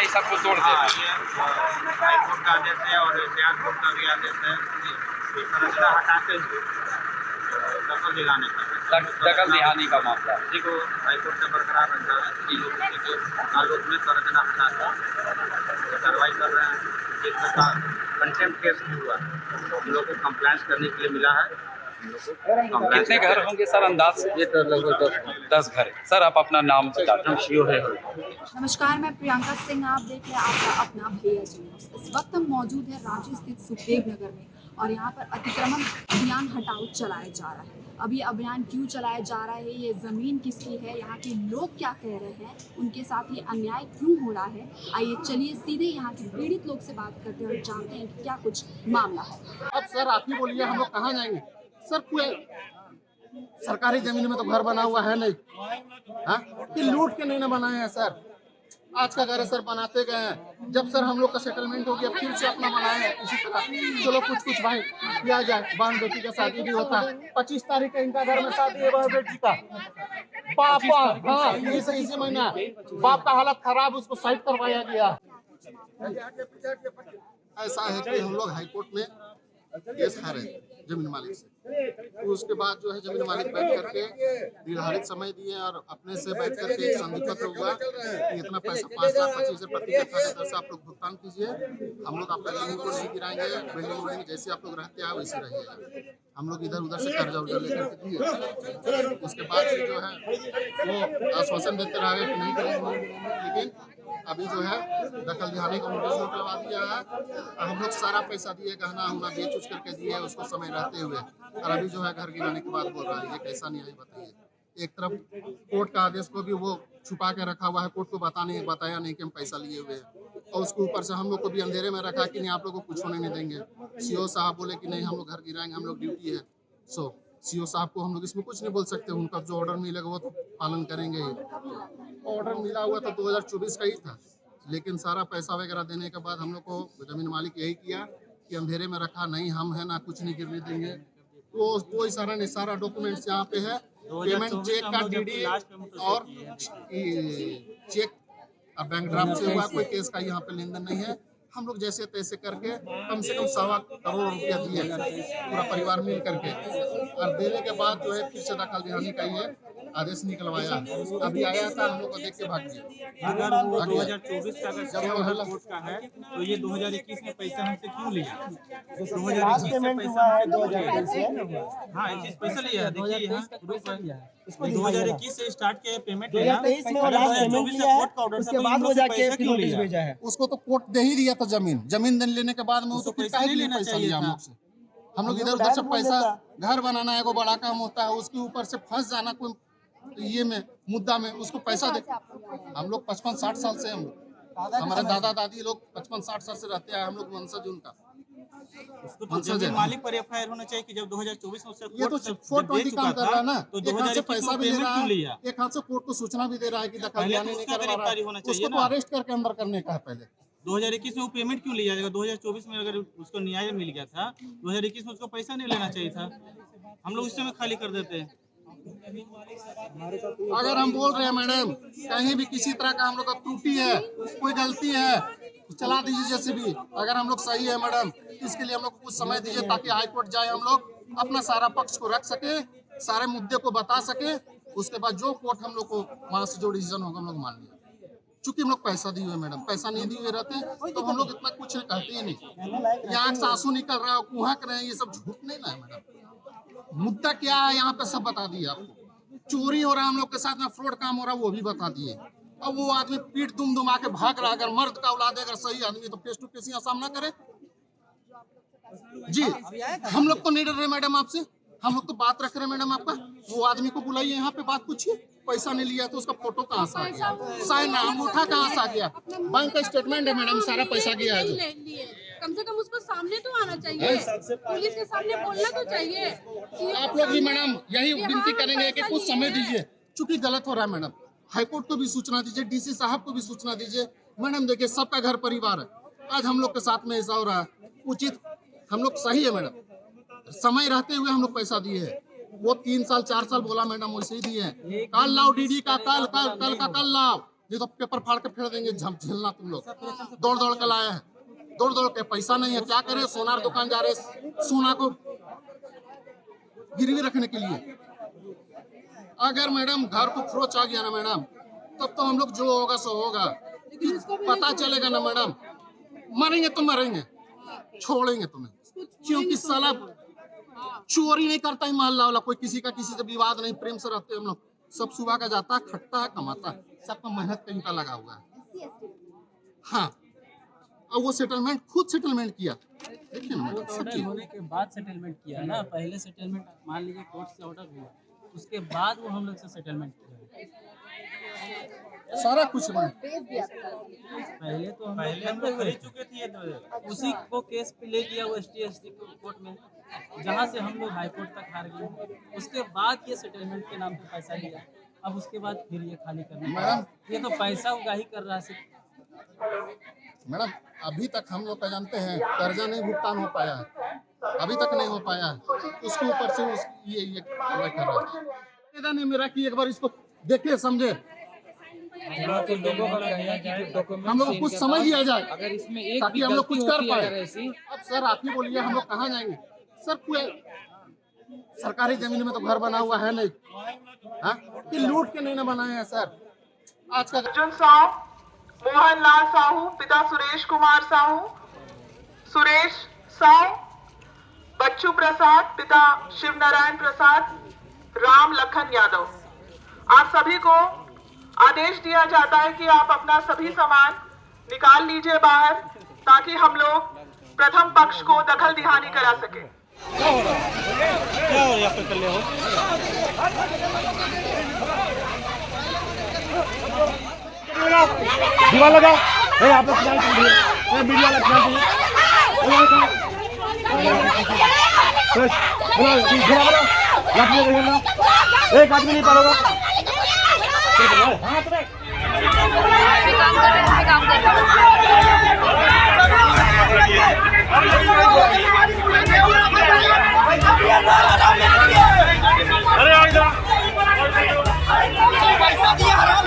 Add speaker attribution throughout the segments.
Speaker 1: सबको तोड़
Speaker 2: हाँ,
Speaker 1: देते?
Speaker 2: ये हाईकोर्ट का आदेश है और एशियाड कोर्ट का भी आदेश है कि संरचना हटा के दखल दिलाने का
Speaker 1: दखल दिहानी का मामला।
Speaker 2: इसी को हाईकोर्ट से बरकरार रखना है। इन लोगों के आलोक में संरचना हटाकर कार्रवाई कर रहे हैं। एक प्रकार कंटेम्प्ट केस भी हुआ, हम लोग को कंप्लेंट करने के लिए मिला है।
Speaker 1: कितने घर होंगे सर अंदाज से?
Speaker 2: ये तो लगभग
Speaker 1: 10 घर। सर आप अपना नाम बता दें।
Speaker 3: नमस्कार, मैं प्रियंका सिंह। आप देख रहे हैं आपका अपना भैया जी न्यूज़। इस वक्त हम मौजूद हैं रांची स्थित सुखदेव नगर में और यहाँ पर अतिक्रमण अभियान हटाओ चलाया जा रहा है। अब ये अभियान क्यों चलाया जा रहा है, ये ज़मीन किसकी है, यहाँ के लोग क्या कह रहे हैं, उनके साथ ये अन्याय क्यों हो रहा है, आइए चलिए सीधे यहाँ के पीड़ित लोग से बात करते हैं और जानते हैं कि क्या कुछ मामला है।
Speaker 4: अब सर आप ही बोलिए, हम लोग कहाँ जाएंगे सर? कोई सरकारी जमीन में तो घर बना हुआ है नहीं, हाँ कि लूट के नहीं ना बनाए हैं सर। आज का घर है सर, बनाते गए हैं। जब सर हम लोग का सेटलमेंट हो गया फिर से अपना बनाए हैं इसी तरह। चलो कुछ भाई किया जाए। बहन बेटी का शादी भी होता है। 25 तारीख का इनका घर में शादी है बहन बेटी का। बाप हाँ इसी महीना बाप का हालत खराब, उसको साइड करवाया गया। ऐसा है कि हम लोग हाईकोर्ट में केस हारे जमीन मालिक से। तो उसके बाद जो है जमीन मालिक बैठ करके निर्धारित समय दिए और अपने से बैठ करके एक संधि पत्र हुआ कि इतना पैसा 5,25,000 प्रति कट्ठा के दर से आप लोग भुगतान कीजिए। हम लोग आपका जमीन को नहीं गिराएंगे, बिल्डिंग में जैसे आप लोग रहते हैं वैसे रहिएगा। हम लोग इधर उधर से कर्जा उर्जा लेकर के दिए। उसके बाद से जो है वो आश्वासन देते रहे कि नहीं करेंगे, लेकिन अभी जो है दखल दिहाने का नोटिस निकलवा दिया है। हम लोग सारा पैसा दिए, गहना उना बेच उच करके दिए उसको समय रहते हुए, और अभी जो है घर गिराने के बाद बोल रहा है। ये कैसा न्याय बताइए? एक तरफ कोर्ट का आदेश को भी वो छुपा के रखा हुआ है, कोर्ट को बताया नहीं कि हम पैसा लिए हुए हैं, और उसके ऊपर से हम लोग को भी अंधेरे में रखा कि नहीं आप लोग को कुछ होने नहीं देंगे। सीओ साहब बोले कि नहीं हम लोग घर गिराएंगे, हम लोग ड्यूटी है। सो सीओ साहब को हम लोग इसमें कुछ नहीं बोल सकते, उनका जो ऑर्डर मिलेगा वो तो पालन करेंगे ही। ऑर्डर मिला हुआ तो 2024 का ही था, लेकिन सारा पैसा वगैरह देने के बाद हम लोग को जमीन मालिक यही किया कि अंधेरे में रखा, नहीं हम है ना कुछ नहीं गिरने देंगे। तो कोई सारा नहीं, सारा डॉक्यूमेंट्स यहाँ पे है, पेमेंट चेक का डीडी और चेक और बैंक ड्राफ्ट से हुआ, कोई केस का यहाँ पे लेन देन नहीं है। हम लोग जैसे तैसे करके कम से कम 1.25 करोड़ रुपया दिए पूरा परिवार मिल करके, और देने के बाद जो है फिर से दखल दिहानी का ये आदेश निकलवाया। अभी आया था, हम लोग को देख के भाग गया।
Speaker 5: अगर वो 2024 का अगर कोर्ट का है तो ये 2021 में पैसा हमसे क्यों लिया? 2021 में पैसा है 2021 से, हाँ एक चीज पैसा लिया है। देखिए यहाँ प्रूफ है, 2021 से स्टार्ट किया पेमेंट लिया, 2023 में लास्ट पेमेंट लिया है, उसके बाद वो जाके फिर नोटिस भेजा है।
Speaker 4: उसको तो कोर्ट दे ही दिया था जमीन लेने के बाद में, उसको पैसा नहीं लेना चाहिए हम लोग से। हम लोग इधर उधर से पैसा, घर बनाना है वो बड़ा काम होता है, उसके ऊपर से फंस जाना कोई ये में मुद्दा में, उसको पैसा दे। हम लोग 55-60 साल से, हम लोग हमारे दादा दादी लोग 55-60 साल से रहते हैं, हम लोग वंशज उनका।
Speaker 5: उसको तो जमीन मालिक पर एफआईआर होना चाहिए कि जब 2024 में उससे
Speaker 4: ये तो 420 काम कर रहा है ना,
Speaker 5: तो
Speaker 4: एक हाथ से पैसा भी दे रहा है,
Speaker 5: लिया,
Speaker 4: एक हाथ से कोर्ट को सूचना भी दे रहा है कि दखल दिहानी नहीं करवा रहा है, उसको तो अरेस्ट करके अंदर करने का है। पहले
Speaker 5: 2021 में वो पेमेंट क्यों लिया जाएगा? 2024 में अगर उसको न्याय मिल गया था, 2021 में उसको पैसा नहीं लेना चाहिए था। हम लोग उस समय खाली कर देते हैं।
Speaker 4: अगर हम बोल रहे हैं मैडम कहीं भी किसी तरह का हम लोग का त्रुटि है, कोई गलती है, तो चला दीजिए जैसे भी। अगर हम लोग सही है मैडम, इसके लिए हम लोग को कुछ समय दीजिए ताकि हाई कोर्ट जाए, हम लोग अपना सारा पक्ष को रख सके, सारे मुद्दे को बता सके। उसके बाद जो कोर्ट हम लोग को वहाँ से जो डिसीजन होगा हम लोग मान लिया। चूंकि हम लोग पैसा दिए हुए मैडम, पैसा नहीं दिए हुए रहते तो हम लोग इतना कुछ कहते ही नहीं। यहाँ से आंसू निकल रहा है, कुहा कर रहे हैं, ये सब झूठ नहीं ना है मैडम। मुद्दा क्या है यहाँ पे सब बता दिया आपको। चोरी हो रहा है हम लोग के साथ में, फ्रॉड काम हो रहा है वो भी बता दिए। अब वो आदमी पीठ दुम आके भाग रहा है। अगर मर्द का औलाद है, अगर सही आदमी तो फेस टू फेस यहाँ सामना करे जी। हम लोग तो नहीं डर रहे मैडम आपसे, हम लोग तो बात रख रहे हैं मैडम आपका। वो आदमी को बुलाइए यहाँ पे, बात पूछिए। पैसा नहीं लिया तो उसका फोटो कहाँ से आ गया, साइन अंगूठा कहाँ से आ गया, बैंक का स्टेटमेंट है मैडम, सारा पैसा गया है।
Speaker 6: कम से कम उसको सामने तो आना चाहिए, पुलिस के सामने बोलना तो चाहिए।
Speaker 4: आप लोग भी मैडम यही विनती करेंगे कि कुछ समय दीजिए, चूंकि गलत हो रहा है मैडम। हाईकोर्ट को भी सूचना दीजिए, डीसी साहब को भी सूचना दीजिए। मैडम देखिए सबका घर परिवार है, आज हम लोग के साथ में ऐसा हो रहा है, उचित हम लोग सही है मैडम। समय रहते हुए हम लोग पैसा दिए है, वो 3 साल 4 साल बोला मैडम वैसे ही दिए हैं। कल लाओ डीडी का, कल का कल लाओ, नहीं तो पेपर फाड़ के फेंक देंगे, झेलना तुम लोग। दौड़ दौड़ के लाए हैं, दौड़ दौड़ के, पैसा नहीं है, क्या करे, सोनार दुकान जा रहे, सोना को गिरवी रखने के लिए। अगर मैडम घर को खरोच आ गया ना मैडम, तब तो हम लोग जो होगा सो होगा, पता चलेगा ना मैडम। मरेंगे तो मरेंगे, छोड़ेंगे तुम्हें, क्योंकि साला चोरी नहीं करता है मोहल्ला वाला, कोई किसी का किसी से विवाद नहीं, प्रेम से रहते हैं हम लोग। सब सुबह का जाता है, खटता है, कमाता है, सबका मेहनत का ईंटा लगा हुआ है। हाँ, और वो सेटलमेंट खुद सेटलमेंट किया, देखिए ना मैडम,
Speaker 5: ऑर्डर होने के बाद सेटलमेंट किया है ना। पहले सेटलमेंट मान लीजिए कोर्ट से ऑर्डर हुआ, उसके बाद वो हम लोग से सेटलमेंट किया है।
Speaker 4: सारा कुछ बने।
Speaker 5: पहले तो हम लोग कर चुके थे, तो उसी को केस पे ले गया वो ST कोर्ट में, जहाँ से हम लोग हाई कोर्ट तक हार गए। उसके बाद ये सेटलमेंट के नाम पे पैसा लिया, अब उसके बाद फिर ये खाली करना।
Speaker 4: मैडम
Speaker 5: ये तो पैसा उगाही कर रहा है सिर्फ।
Speaker 4: मैडम अभी तक हम लोग का जानते हैं कर्जा नहीं भुगतान हो पाया है, अभी तक नहीं हो पाया है, उसके ऊपर से ये कार्रवाई कर रहा है। निवेदन है मेरा कि एक बार इसको देखे समझे, हम लोग को कुछ समझ लिया जाए,
Speaker 7: अगर इसमें एक
Speaker 4: ताकि हम लोग कुछ कर पाए। अब सर आप ही बोलिए, हम लोग कहाँ जाएंगे सर? कोई सरकारी जमीन में तो घर बना हुआ है नहीं, हाँ, कि लूट के नहीं ना बनाए हैं सर। आज का
Speaker 8: अर्जुन साहू, मोहन लाल साहू, पिता सुरेश कुमार साहू, सुरेश साहू, बच्चू प्रसाद, पिता शिव नारायण प्रसाद, राम लखन यादव। आप सभी को आदेश दिया जाता है कि आप अपना सभी सामान निकाल लीजिए बाहर, ताकि हम लोग प्रथम पक्ष को दखल दिहानी करा सके।
Speaker 9: दीवार लगा, आप लोग मीडिया लगा, एक आदमी नहीं पालेगा।
Speaker 7: पैसा देंगे घर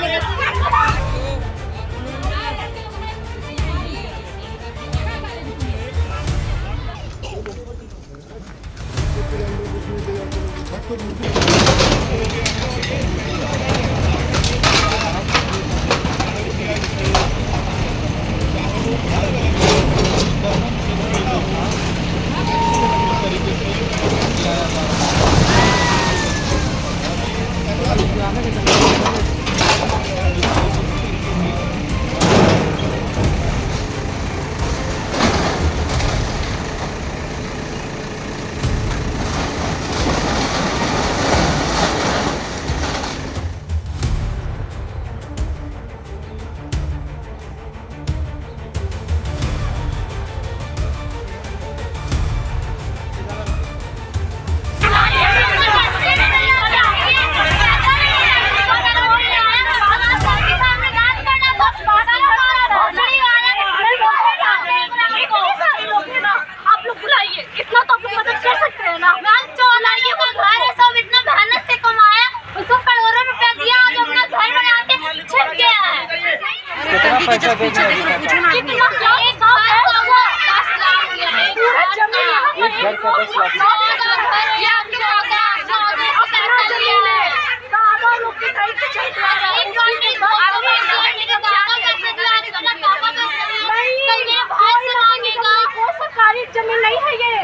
Speaker 7: का 10 लाख
Speaker 6: सरकारी जमीन नहीं है ये,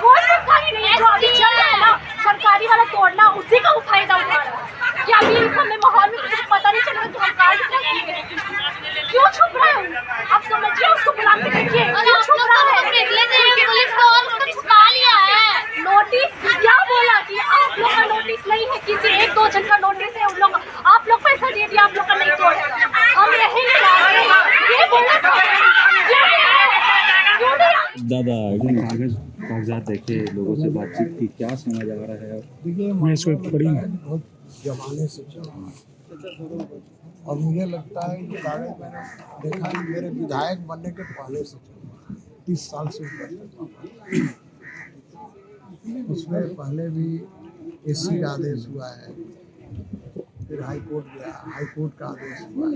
Speaker 6: कोई सरकारी नहीं है। जो अभी चल रहा है ना सरकारी वाला तोड़ना, उसी का फायदा उठा रहा है। कि अभी इस समय माहौल में किसी को पता नहीं चल रहा सरकार क्यों छुप रहा है। आप समझिए, उसको बुला के देखिए क्यों छुप रहा है। पुलिस को और उसको छुपा लिया है। नोटिस क्या बोला कि आप लोग का नोटिस नहीं है, किसी 1-2 जन का नोटिस है। उन लोग आप लोग पैसा दे दिया, आप लोग का नहीं तोड़ेगा। हम यही ये बोला
Speaker 10: दादा कागजात देखे, लोगों से बातचीत की, क्या समझ आ रहा है?
Speaker 9: देखिए मैं इसको पढ़ी बहुत जमाने से चला और मुझे लगता है कि कागज मैंने देखा मेरे विधायक बनने के पहले से चला, 30 साल से ऊपर। उसमें पहले भी SC आदेश हुआ है, फिर हाई कोर्ट गया, हाई कोर्ट का आदेश हुआ,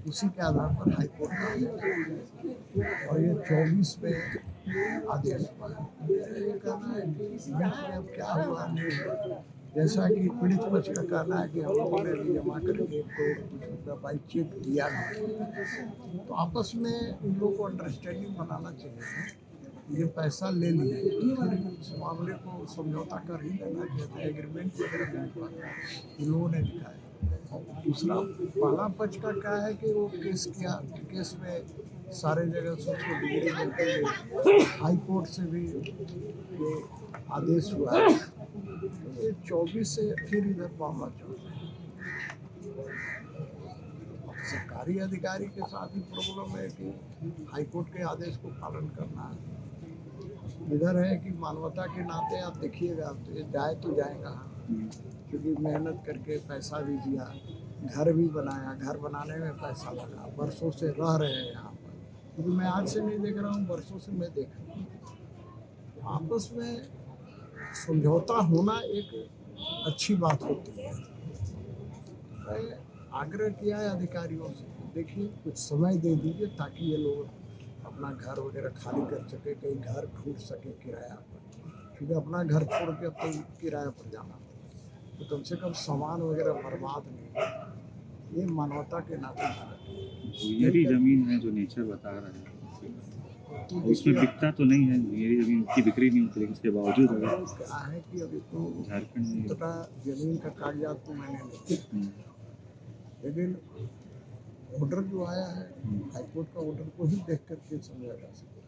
Speaker 9: उसी के आधार पर हाई कोर्ट का आदेश हुआ और ये 24 पे आदेश हुआ। ये कहना है कि बीच में अब क्या हुआ नहीं हुआ, जैसा कि पीड़ित पक्ष का कहना है कि हम लोगों ने भी जमा करके तो कुछ रुपया बाई चेक दिया नहीं, तो आपस में इन लोगों को अंडरस्टैंडिंग बनाना चाहिए। ये पैसा ले लिए तो फिर इस मामले को समझौता कर ही लेना चाहिए, एग्रीमेंट वगैरह नहीं हुआ इन लोगों ने लिखा है। और दूसरा पहला पक्ष का क्या है कि वो केस किया, केस में सारे जगह से उसको डिग्री मिलते हुए हाई कोर्ट से भी ये आदेश हुआ है। तो ये 24 से फिर इधर मामला चल रहा है। सरकारी अधिकारी के साथ ही प्रॉब्लम है कि हाई कोर्ट के आदेश को पालन करना है। इधर है कि मानवता के नाते आप देखिएगा, तो ये जाए तो जाएगा, क्योंकि मेहनत करके पैसा भी दिया, घर भी बनाया, घर बनाने में पैसा लगा, बरसों से रह रहे हैं यहाँ पर, क्योंकि मैं आज से नहीं देख रहा हूँ, बरसों से मैं देख रहा हूँ। आपस में समझौता होना एक अच्छी बात होती है। मैं आग्रह किया है अधिकारियों से, देखिए कुछ समय दे दीजिए ताकि ये लोग अपना घर वगैरह खाली कर सके, कहीं घर ढूंढ सके किराया पर, क्योंकि अपना घर छोड़ के अब तो किराया पर जाना पड़ता, तो कम से कम सामान वगैरह बर्बाद नहीं। ये मानवता के नाते
Speaker 10: मेरी जमीन है जो नेचर बता रहा है, तो उसमें बिकता तो नहीं है, मेरी जमीन की बिक्री नहीं होती, लेकिन इसके बावजूद अगर
Speaker 9: क्या है कि अभी तो
Speaker 10: झारखंड में
Speaker 9: जमीन का कागजात तो मैंने नहीं, लेकिन ऑर्डर जो आया है हाईकोर्ट का, ऑर्डर को ही देख करके समझा जा सकता है।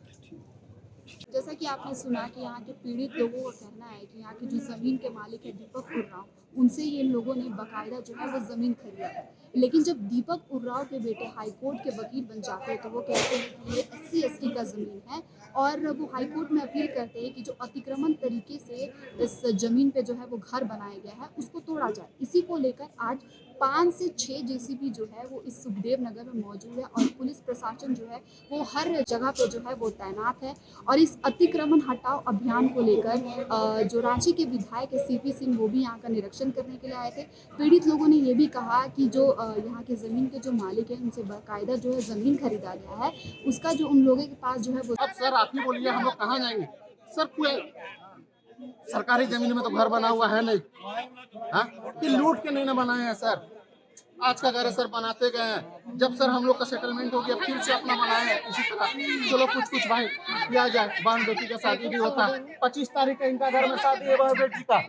Speaker 3: जैसा कि आपने सुना कि यहाँ के पीड़ित लोगों का कहना है कि यहाँ की जो ज़मीन के मालिक है दीपक उर्राव, उनसे ये लोगों ने बाकायदा जो है वो ज़मीन खरीदा है। लेकिन जब दीपक उर्राव के बेटे हाई कोर्ट के वकील बन जाते हैं तो वो कहते हैं कि ये SC/ST का ज़मीन है और वो हाई कोर्ट में अपील करते हैं कि जो अतिक्रमण तरीके से इस ज़मीन पे जो है वो घर बनाया गया है उसको तोड़ा जाए। इसी को लेकर आज 5 से 6 JCB जो है वो इस सुखदेव नगर में मौजूद है और पुलिस प्रशासन जो है वो हर जगह पे जो है वो तैनात है। और इस अतिक्रमण हटाओ अभियान को लेकर जो रांची के विधायक CP सिंह वो भी यहाँ का निरीक्षण करने के लिए आए थे। पीड़ित लोगों ने ये भी कहा कि जो यहाँ के ज़मीन के जो मालिक हैं उनसे बाकायदा जो है ज़मीन खरीदा गया है, उसका जो उन लोगों के पास जो है वो।
Speaker 4: अब सर आप ही बोलिए हम लोग कहाँ जाएंगे सर, कोई सरकारी जमीन में तो घर बना हुआ है नहीं, हाँ कि लूट के नहीं ना बनाए हैं सर, आज का घर है सर, बनाते गए हैं। जब सर हम लोग का सेटलमेंट हो गया फिर से अपना बनाए हैं इसी तरह। चलो कुछ भाई किया जाए, बहन बेटी का शादी भी होता है, 25 तारीख का इनका घर में शादी है बहन बेटी का,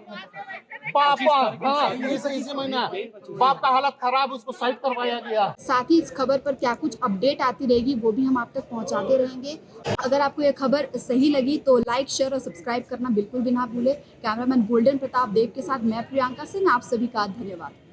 Speaker 4: पापा हाँ इसी महीना बाप का हालत खराब, उसको साइड करवाया गया।
Speaker 3: साथ ही इस खबर पर क्या कुछ अपडेट आती रहेगी वो भी हम आप तक पहुंचाते रहेंगे। अगर आपको ये खबर सही लगी तो लाइक, शेयर और सब्सक्राइब करना बिल्कुल भी ना भूले। कैमरामैन गोल्डन प्रताप देव के साथ मैं प्रियंका सिंह, आप सभी का धन्यवाद।